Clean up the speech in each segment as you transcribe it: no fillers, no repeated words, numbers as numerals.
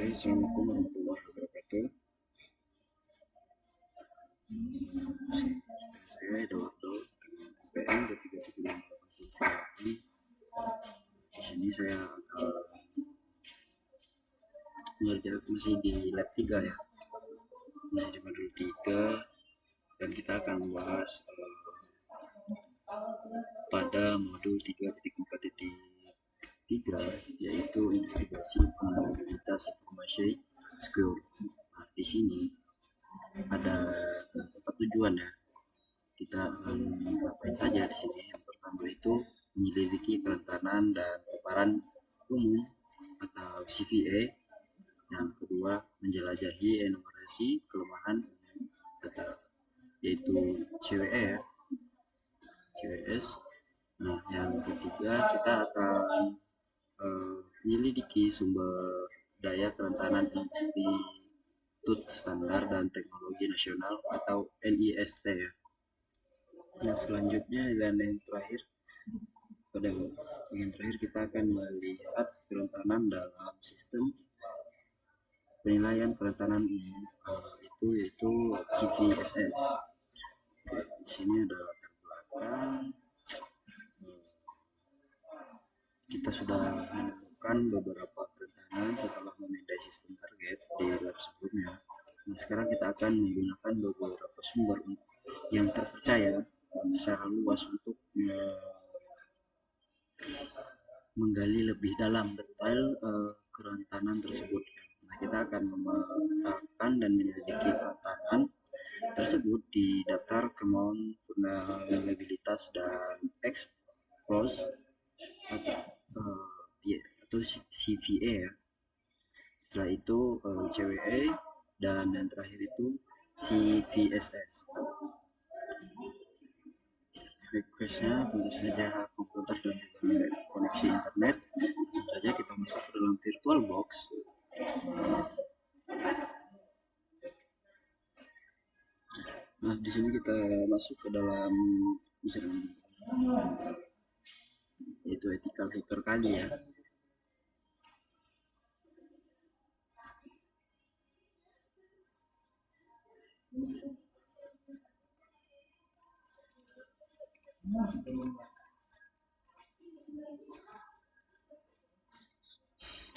Assalamualaikum warahmatullahi wabarakatuh. Saya Eduardo PN 37688. Di sini saya mengerjakan masih di lab 3 ya. Masih di modul 3 dan kita akan membahas pada modul 3.4.3 yaitu investigasi vulnerabilitas informasi secure. Nah, di sini ada 4 tujuan ya. Kita akan ngapain saja di sini. Yang pertama itu menyelidiki kerentanan dan paparan umum atau CVE. Yang kedua menjelajahi enumerasi kelemahan data yaitu CWE ya, CWS. Nah, yang ketiga kita akan menyelidiki sumber daya kerentanan Institut Standar dan Teknologi Nasional atau NIST ya. Nah, selanjutnya dan yang terakhir, pada bagian terakhir kita akan melihat kerentanan dalam sistem penilaian kerentanan umum itu yaitu CVSS. Oke, di sini ada latar belakang. Kita sudah menemukan beberapa kerentanan setelah memindai sistem target di lab sebelumnya. Nah, sekarang kita akan menggunakan beberapa sumber yang terpercaya secara luas untuk menggali lebih dalam detail kerentanan tersebut. Nah, kita akan memetakan dan menyelidiki kerentanan tersebut di daftar Common Vulnerabilities dan Exploits atau CVE ya. Setelah itu CWE dan yang terakhir itu CVSS. Requestnya tentu saja komputer dan juga koneksi internet. Langsung saja kita masuk ke dalam VirtualBox. Nah, di sini kita masuk ke dalam misalnya yaitu ethical hacker kali ya.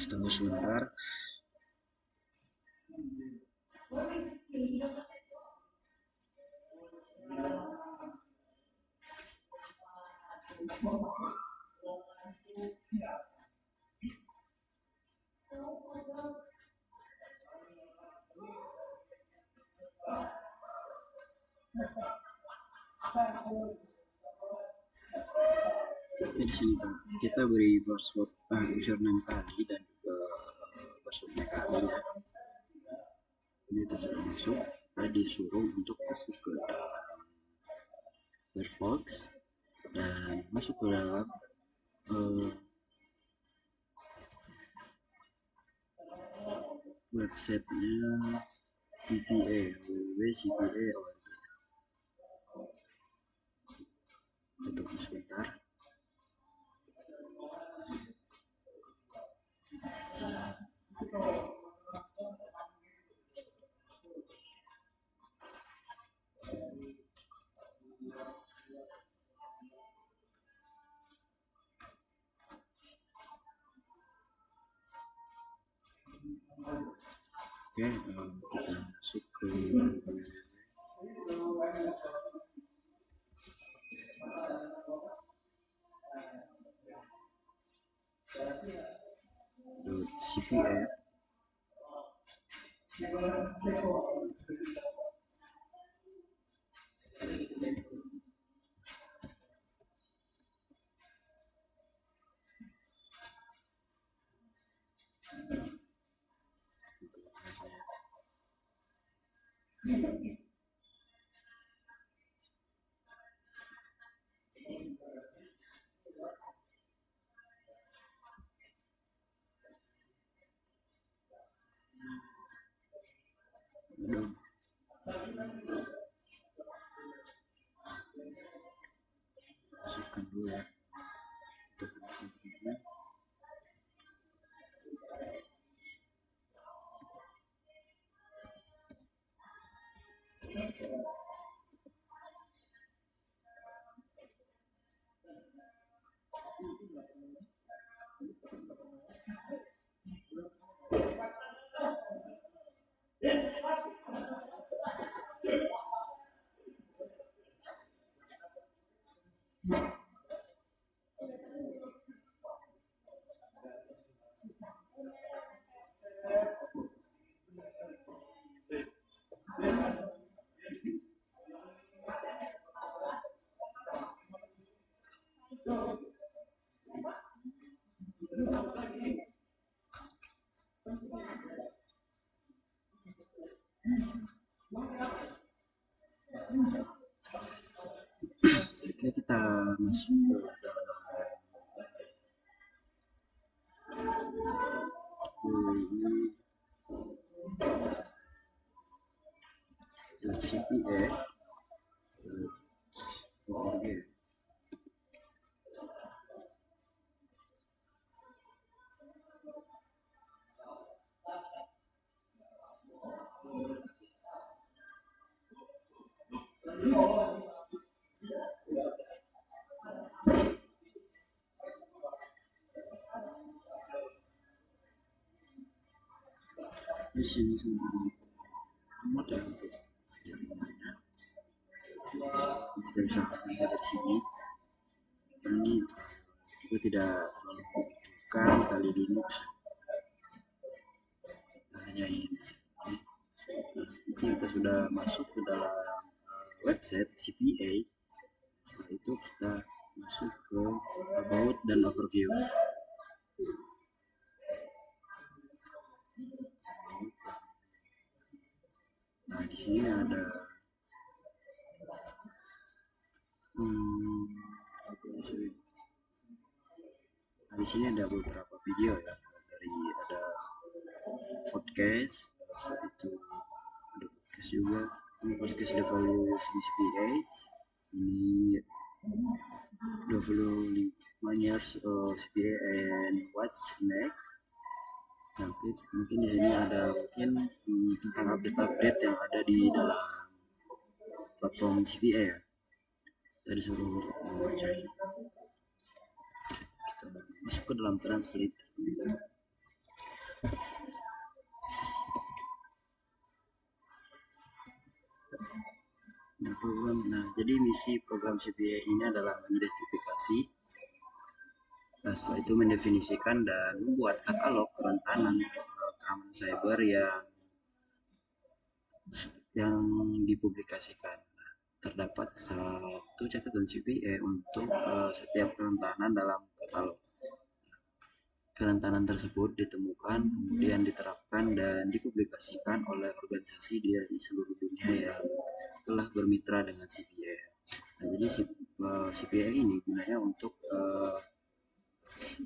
Tunggu sebentar. Di sini kita beri password username kali dan juga passwordnya kali ya. Ini kita sudah masuk, kita disuruh untuk masuk ke dalam Firefox dan masuk ke dalam websitenya CPA www.cpa.org. Tutup sebentar. Oke, kita masuk ke .cpa. Masukkan dulu ya untuk Oke, kita masuk ke dalam CPA.org. Di sini sangat mudah untuk caranya. Kita bisa lakukan saja di sini. Ini juga tidak terlalu membutuhkan kali Linux. Kita hanya ini. Kita sudah masuk ke dalam website CPA. Setelah itu kita masuk ke about dan overview. Nah, di sini ada di sini ada beberapa video ya, dari ada podcast, setelah itu ada podcast juga, ini podcast evaluasi CPA, ini 25 years CPA and what's next. Nah, mungkin di sini ada tentang update-update yang ada di dalam platform CPA ya. Kita disuruh untuk membaca. Kita masuk ke dalam translate. Nah, jadi misi program CPA ini adalah mengidentifikasi, setelah itu mendefinisikan dan membuat katalog kerentanan keamanan cyber yang dipublikasikan. Terdapat satu catatan CPA untuk setiap kerentanan dalam katalog. Kerentanan tersebut ditemukan, kemudian diterapkan dan dipublikasikan oleh organisasi di seluruh dunia yang telah bermitra dengan CPA. Nah, jadi CPA ini gunanya untuk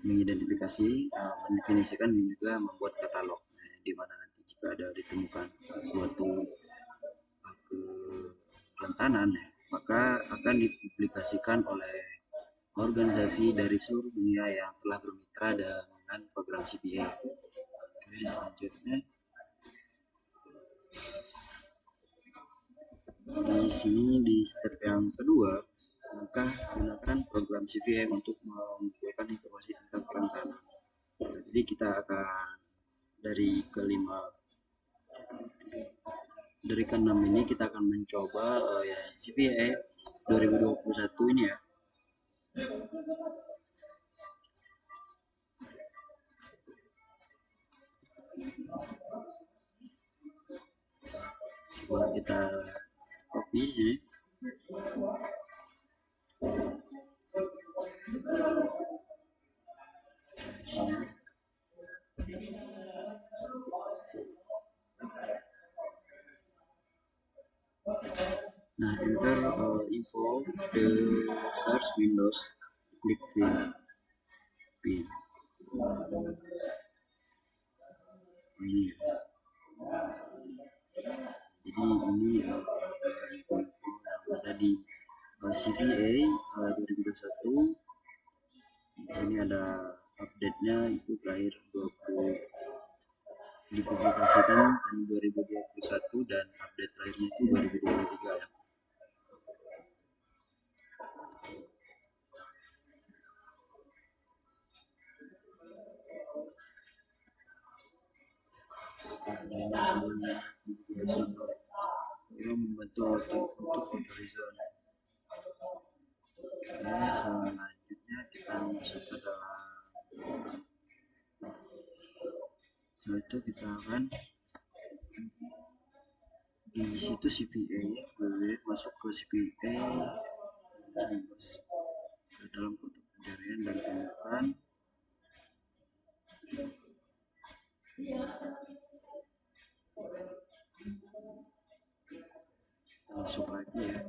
mengidentifikasi, mendefinisikan dan juga membuat katalog, di mana nanti jika ada ditemukan suatu kerentanan, maka akan dipublikasikan oleh organisasi dari seluruh dunia yang telah bermitra dengan program CPA. Oke, selanjutnya di sini di step yang kedua, maka gunakan program CPA untuk mengumpulkan informasi tentang kerentanan. Nah, jadi kita akan dari keenam ini kita akan mencoba CPA 2021 ini ya. Coba kita copy sini. Nah, enter info the search Windows, klik pin. Ini ya. Jadi ini info yang ada di CPA 2021. Di sini ada update-nya, itu terakhir 20 dipublikasikan tahun 2021 dan update terakhirnya itu 2023 ya. Ini sebelumnya yang membantu untuk horizon. Oke, selanjutnya kita masuk ke dalam. Setelah itu kita akan di situ CPA boleh masuk ke CPA ke dalam kotak pencarian dan temukan. Kita masuk lagi ya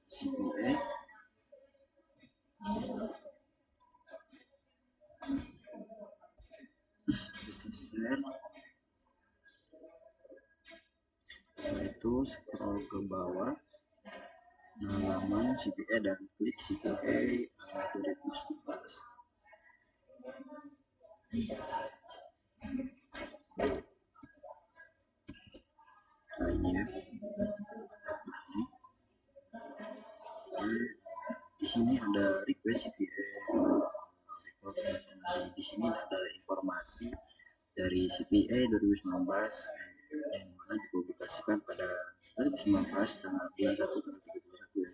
CPA, share. Setelah itu scroll ke bawah halaman CPA dan klik CPA 2019. Nah ini ya, di sini ada request CPA report informasi. Di sini ada informasi dari CPA 2019 yang mana dipublikasikan pada 2019 tanggal 21 tanggal 31 ya.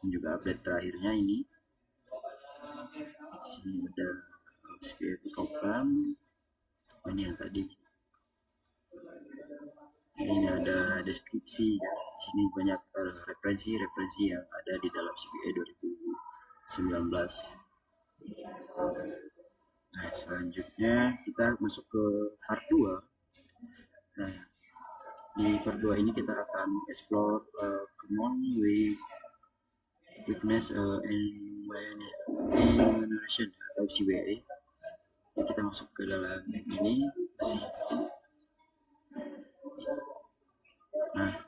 Dan juga update terakhirnya ini. Di sini ada CPA program. Ini yang tadi. Ini ada deskripsi ya. Di sini banyak referensi yang ada di dalam CPA 2019. Nah, selanjutnya kita masuk ke part 2. Nah, di part 2 ini kita akan explore common weakness enumeration atau CWE. Jadi kita masuk ke dalam ini masih. Nah,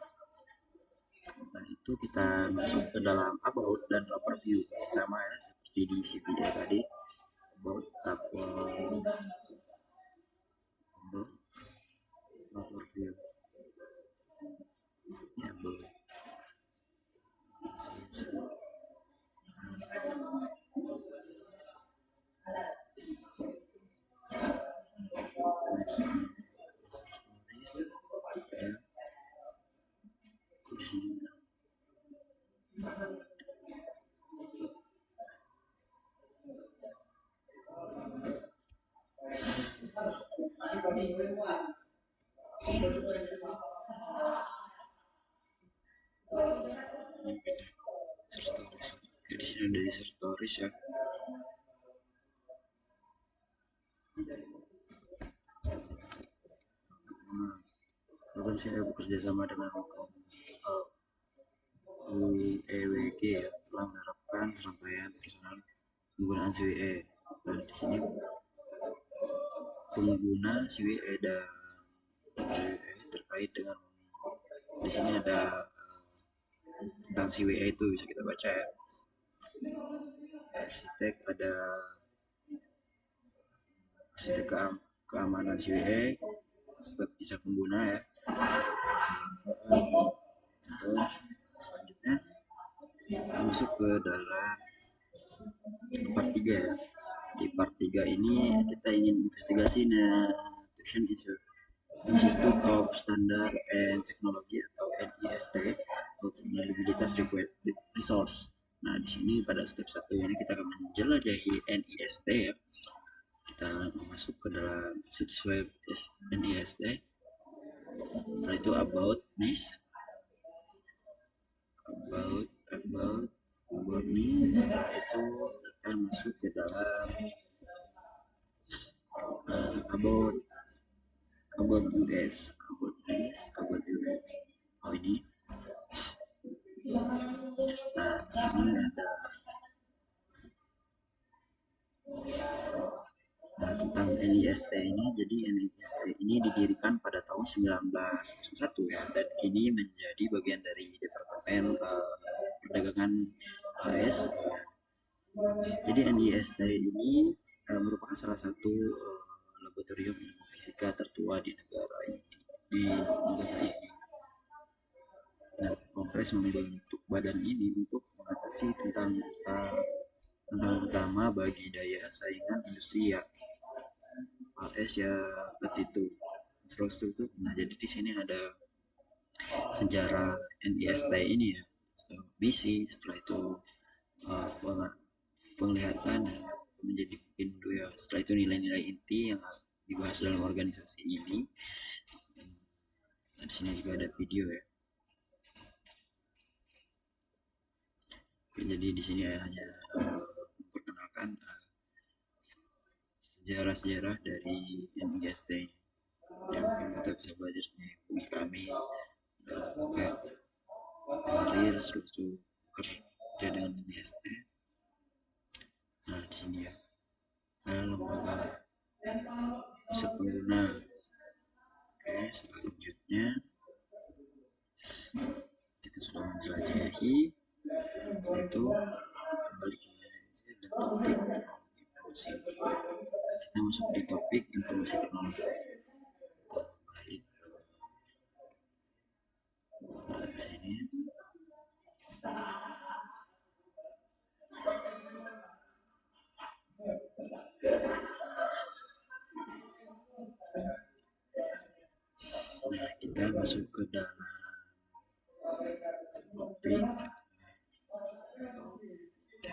setelah itu kita masuk ke dalam about dan overview, masih sama ya seperti di CPA tadi. About overview ya, about di sini ada user stories ya. Program saya bekerja sama dengan UEWG ya, telah menerapkan serangkaian pelaksanaan penggunaan CWE. Nah, di sini pengguna CWE dan terkait dengan di sini ada tentang CWE itu bisa kita baca ya. Arsitek ada arsitek keamanan CWE, setiap kisah pengguna ya. Untuk selanjutnya masuk ke dalam part 3 ya. Di part 3 ini kita ingin investigasi Institution Institute of Standard and Technology atau NIST of Vulnerability Resource. Nah, di sini pada step 1 ini kita akan menjelajahi NIST ya. Kita masuk ke dalam situs web NIST. Setelah itu about NIST. About NIST. Setelah itu kita masuk ke dalam about US. Oh ini. Nah, di sini ada tentang NIST ini. Jadi NIST ini didirikan pada tahun 1901 ya, dan kini menjadi bagian dari Departemen Perdagangan AS. Jadi NIST ini merupakan salah satu laboratorium ilmu fisika tertua di negara ini. Nah, Kongres membentuk badan ini untuk mengatasi tantangan utama bagi daya saingan industri ya AS ya seperti itu. infrastruktur. Nah, jadi di sini ada sejarah NIST ini ya, misi, setelah itu penglihatan menjadi pintu ya, setelah itu nilai-nilai inti yang dibahas dalam organisasi ini. Dan di sini juga ada video ya. Oke, jadi di sini hanya memperkenalkan sejarah-sejarah dari NIST yang mungkin kita bisa belajar di kami kayak karir seluruh kerja dengan NIST. Nah, di sini ya ada lembaga pusat pengguna. Oke, selanjutnya kita sudah menjelajahi, itu kembali ke Indonesia dan topik informasi. Kita masuk di topik informasi teknologi. Kita balik ke sini. Nah, kita masuk ke dalam topik gitu.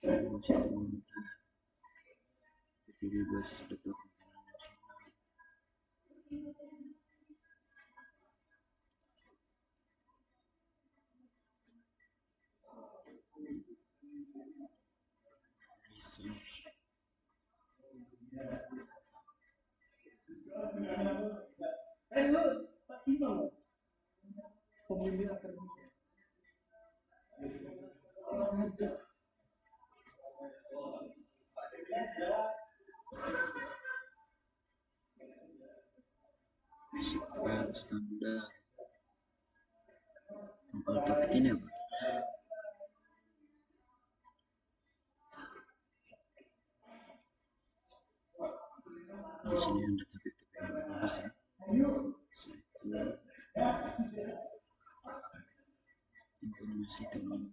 Informasi teknologi. Jadi basis data research. Fisikal standar. Kalau topik ini apa? Di sini ada topik-topik yang dibahas ya. Satu, informasi teknologi.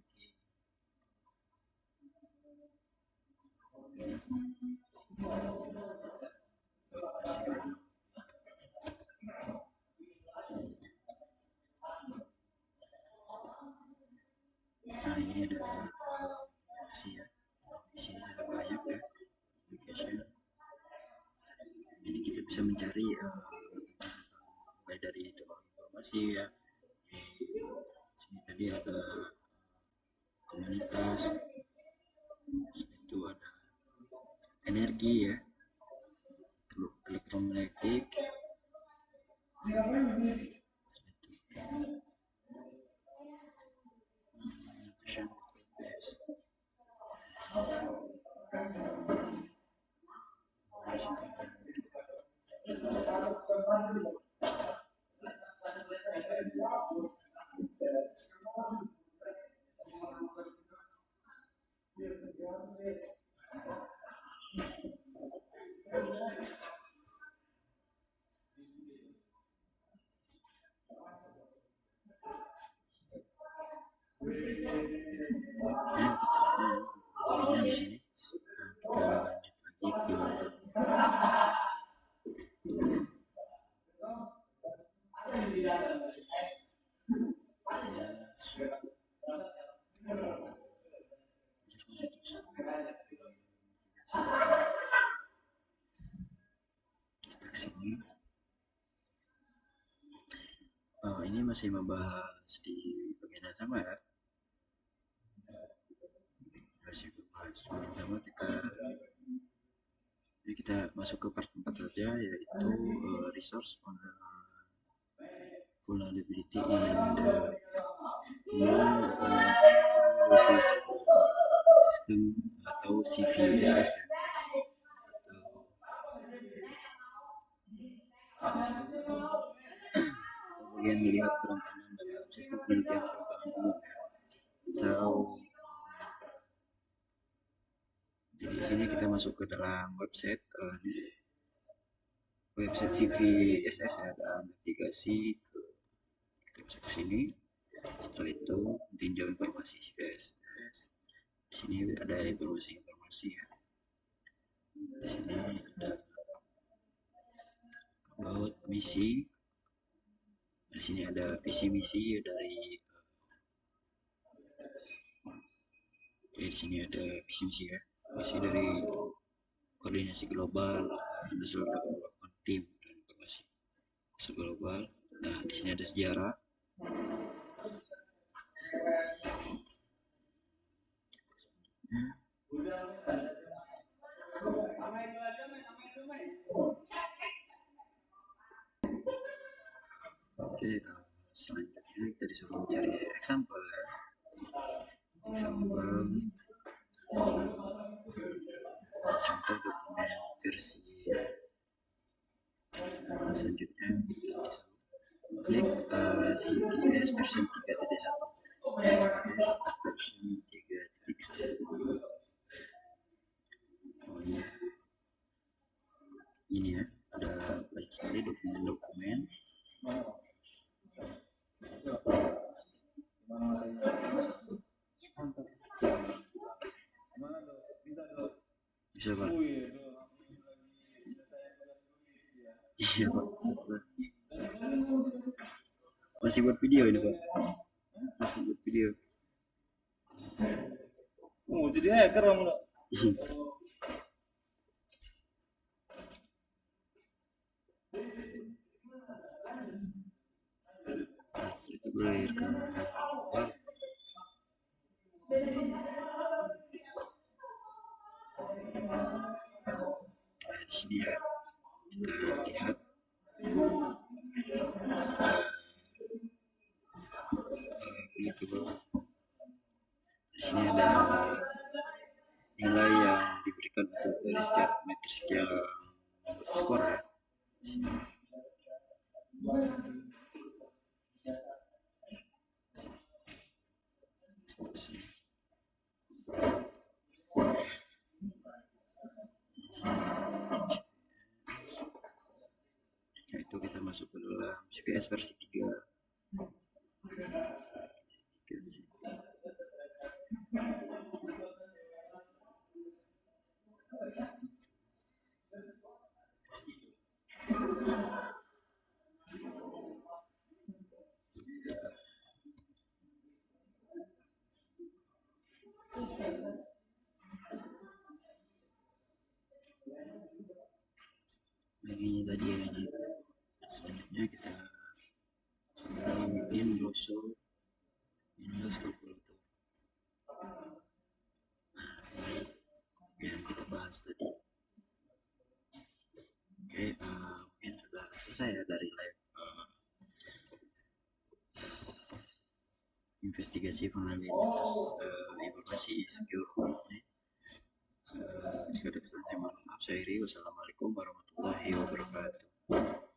Nah, ini ada informasi ya. Di sini ada banyak ya application. Jadi kita bisa mencari mulai dari informasi ya. Di sini tadi ada komunitas, itu ada energi ya, elektromagnetik, nutrition, nah, di sini. Nah, kita lanjut lagi ke sini. Ini masih membahas di bagian yang sama ya. sama kita masuk ke part 4 saja, yaitu resource vulnerability in the common system atau CVSS ya, bagian melihat kerentanan dalam sistem penelitian kerentanan umum ya. Atau di sini kita masuk ke dalam website CVSS ya, dan navigasi ke sini. Setelah itu tinjau informasi CVSS. Di sini ada informasi ya. Di sini ada about misi. Di sini ada visi misi dari di sini ada visi misi ya. Misi dari koordinasi global, Industrial Development Team dan informasi global. Nah, di sini ada sejarah. Oke, selanjutnya kita disuruh cari example ya. Example contoh dokumen versi. Selanjutnya kita disuruh klik CVS versi 3.1 versi 3.1. Oh iya, ini ya, ada banyak sekali dokumen-dokumen. Bisa Pak? Iya Pak, masih buat video ini Pak, masih buat video. Oh, jadi hacker kamu nak? Kita berakhir ke di sini ya, kita lihat klik ke bawah. Di sini ada nilai yang diberikan untuk dari setiap metrik yang skor ya. Di sini. Yaitu kita masuk ke dalam CVS versi 3. Ini tadi ya, ini selanjutnya kita in browser Windows Calculator. Nah, ini yang kita bahas tadi. Oke, mungkin sudah selesai ya dari live investigasi pengambilan informasi secure ini. Jika ada kesalahan saya mohon maaf. Saya Iri. Wassalamualaikum warahmatullahi wabarakatuh.